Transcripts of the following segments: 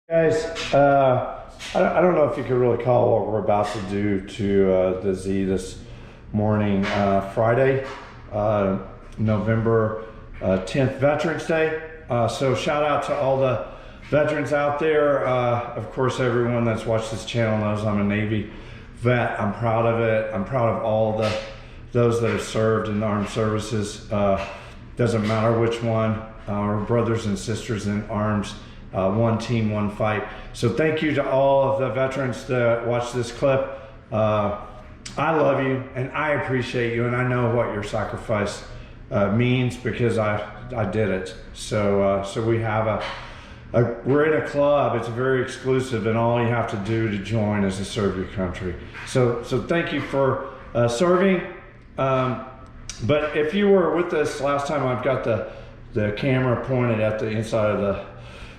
Guys, I don't know if you could really call what we're about to do to the Z this morning, Friday, November 10th, Veterans Day. So shout out to all the veterans out there. Of course, everyone that's watched this channel knows I'm a Navy vet. I'm proud of it. I'm proud of all those that have served in the armed services. Doesn't matter which one. Our brothers and sisters in arms. One team, one fight. So thank you to all of the veterans that watch this clip. I love you and I appreciate you, and I know what your sacrifice means because I did it. So we have we're in a club. It's very exclusive, and all you have to do to join is to serve your country. So thank you for serving. But if you were with us last time, I've got the camera pointed at the inside of the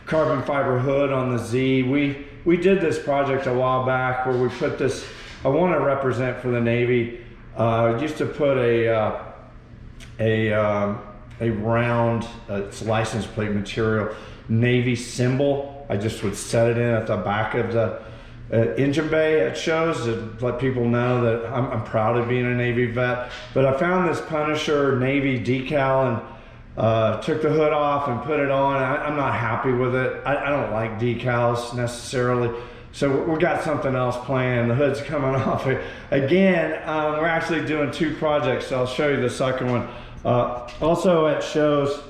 carbon fiber hood on the Z. We did this project a while back where we put this, I want to represent for the Navy. Used to put a round, it's license plate material, Navy symbol. I just would set it in at the back of the engine bay at shows to let people know that I'm proud of being a Navy vet. But I found this Punisher Navy decal and took the hood off and put it on. I'm not happy with it. I don't like decals necessarily. So we got something else planned. The hood's coming off. Again, we're actually doing two projects. So I'll show you the second one. Also at shows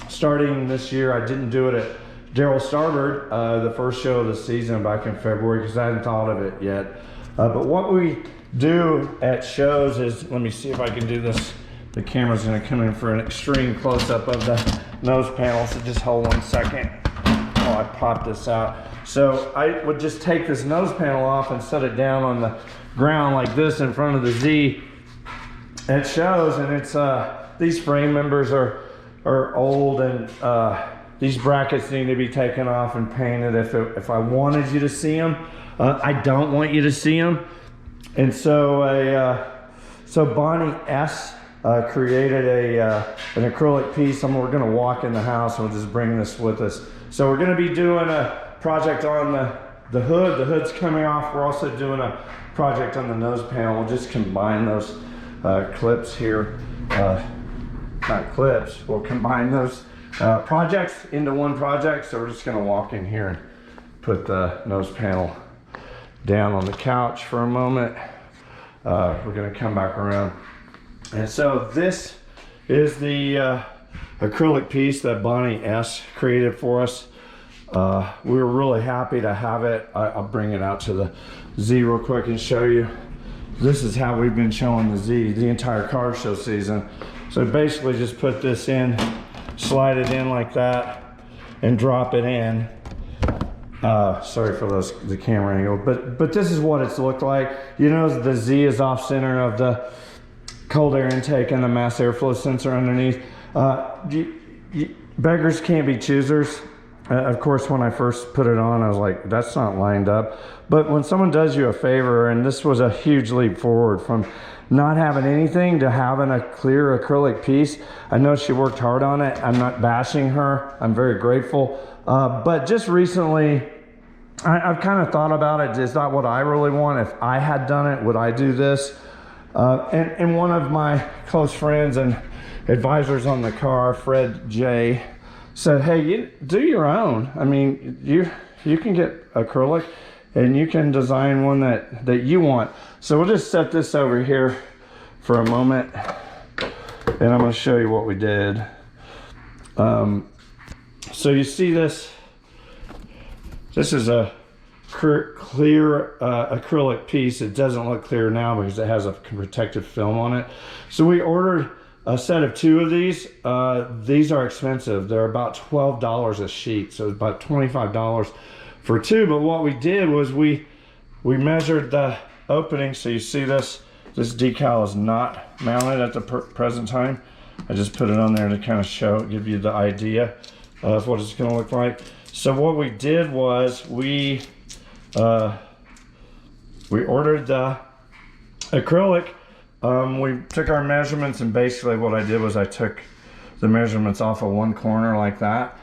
starting this year, I didn't do it at Daryl Starboard, the first show of the season back in February because I hadn't thought of it yet. But what we do at shows is, let me see if I can do this. The camera's gonna come in for an extreme close-up of the nose panel, so just hold 1 second while I pop this out. So I would just take this nose panel off and set it down on the ground like this in front of the Z. It shows, and it's these frame members are old, and these brackets need to be taken off and painted if I wanted you to see them. I don't want you to see them, and so so Bonnie S. Created an acrylic piece. We're gonna walk in the house and we'll just bring this with us. So we're gonna be doing a project on the hood. The hood's coming off. We're also doing a project on the nose panel. We'll just combine those clips here. Not clips, we'll combine those projects into one project. So we're just gonna walk in here and put the nose panel down on the couch for a moment. We're gonna come back around. And so this is the acrylic piece that Bonnie S. created for us. We were really happy to have it. I'll bring it out to the Z real quick and show you. This is how we've been showing the Z the entire car show season. So basically just put this in, slide it in like that, and drop it in. Sorry for the camera angle, but this is what it's looked like. You know, the Z is off center of the cold air intake and the mass airflow sensor underneath. Beggars can't be choosers. Of course, when I first put it on, I was like, that's not lined up. But when someone does you a favor, and this was a huge leap forward from not having anything to having a clear acrylic piece. I know she worked hard on it. I'm not bashing her. I'm very grateful. But just recently, I've kind of thought about it. It's not what I really want. If I had done it, would I do this? And one of my close friends and advisors on the car, Fred J., said, hey, you do your own. I mean, you can get acrylic and you can design one that you want. So we'll just set this over here for a moment and I'm gonna show you what we did. So you see this is a clear acrylic piece. It doesn't look clear now because it has a protective film on it. So we ordered a set of 2 of these. These are expensive. They're about $12 a sheet, so it's about $25 for 2. But what we did was we measured the opening. So you see this decal is not mounted at the present time. I just put it on there to kind of give you the idea of what it's going to look like. So what we did was we ordered the acrylic. We took our measurements, and basically what I did was I took the measurements off of one corner like that,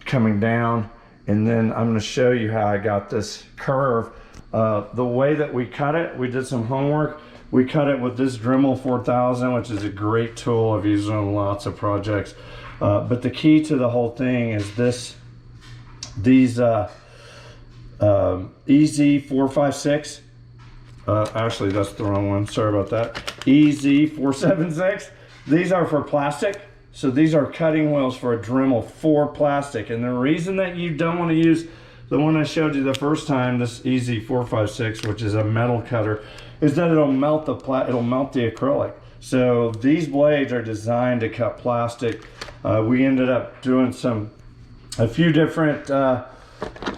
coming down, and then I'm going to show you how I got this curve. The way that we cut it, we did some homework. We cut it with this Dremel 4000, which is a great tool. I've used it on lots of projects. But the key to the whole thing is these EZ456. Actually, that's the wrong one. Sorry about that. EZ476. These are for plastic. So these are cutting wheels for a Dremel for plastic. And the reason that you don't want to use the one I showed you the first time, this EZ456, which is a metal cutter, is that it'll melt the acrylic. So these blades are designed to cut plastic. We ended up doing a few different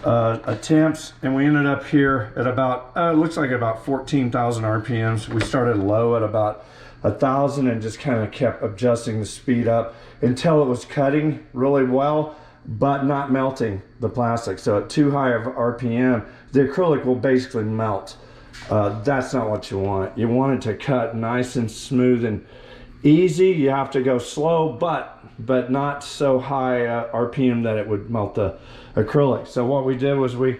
attempts, and we ended up here at about it looks like about 14,000 RPMs. We started low at about 1,000 and just kind of kept adjusting the speed up until it was cutting really well but not melting the plastic. So at too high of RPM, the acrylic will basically melt. That's not what you want. You want it to cut nice and smooth and easy. You have to go slow, but not so high RPM that it would melt the acrylic. So what we did was we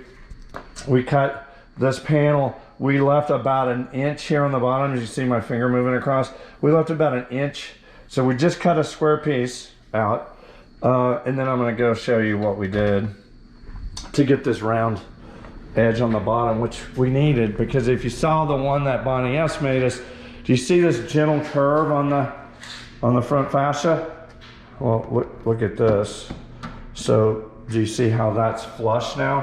cut this panel. We left about an inch here on the bottom. As you see my finger moving across, we left about an inch. So we just cut a square piece out, and then I'm going to go show you what we did to get this round edge on the bottom, which we needed, because if you saw the one that Bonnie S made us, do you see this gentle curve on the front fascia? Well, look at this. So do you see how that's flush now?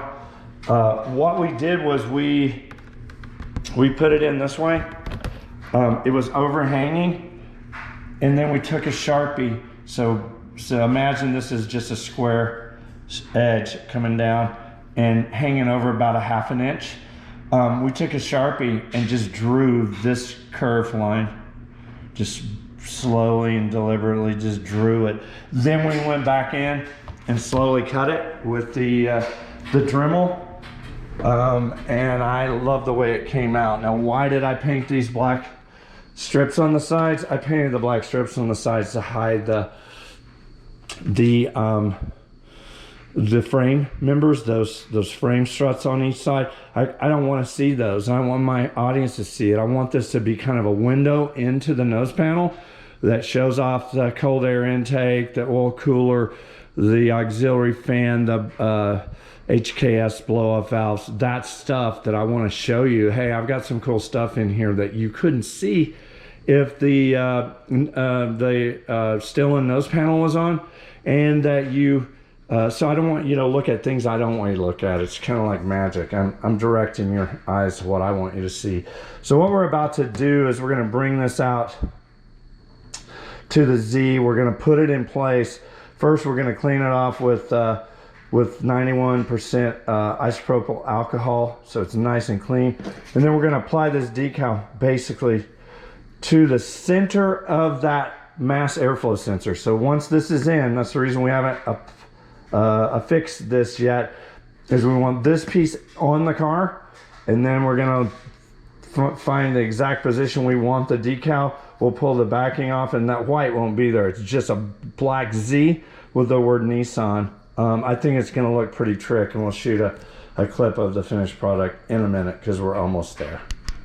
What we did was we put it in this way. It was overhanging, and then we took a Sharpie. So imagine this is just a square edge coming down and hanging over about a ½ an inch. We took a Sharpie and just drew this curve line, just slowly and deliberately just drew it. Then we went back in and slowly cut it with the Dremel. And I love the way it came out. Now, why did I paint these black strips on the sides? I painted the black strips on the sides to hide the frame members, those frame struts on each side. I don't want to see those. I want my audience to see it. I want this to be kind of a window into the nose panel that shows off the cold air intake, the oil cooler, the auxiliary fan, the HKS blow-off valves, that stuff that I want to show you. Hey, I've got some cool stuff in here that you couldn't see if the still-in nose panel was on, and that you so I don't want you to look at things I don't want you to look at. It's kind of like magic. I'm directing your eyes to what I want you to see. So what we're about to do is we're going to bring this out to the Z. We're going to put it in place. First, we're going to clean it off with 91% isopropyl alcohol, so it's nice and clean. And then we're going to apply this decal basically to the center of that mass airflow sensor. So once this is in, that's the reason we haven't affixed this yet, is we want this piece on the car, and then we're going to find the exact position we want the decal. We'll pull the backing off, and that white won't be there. It's just a black Z with the word Nissan. I think it's going to look pretty trick, and we'll shoot a clip of the finished product in a minute because we're almost there.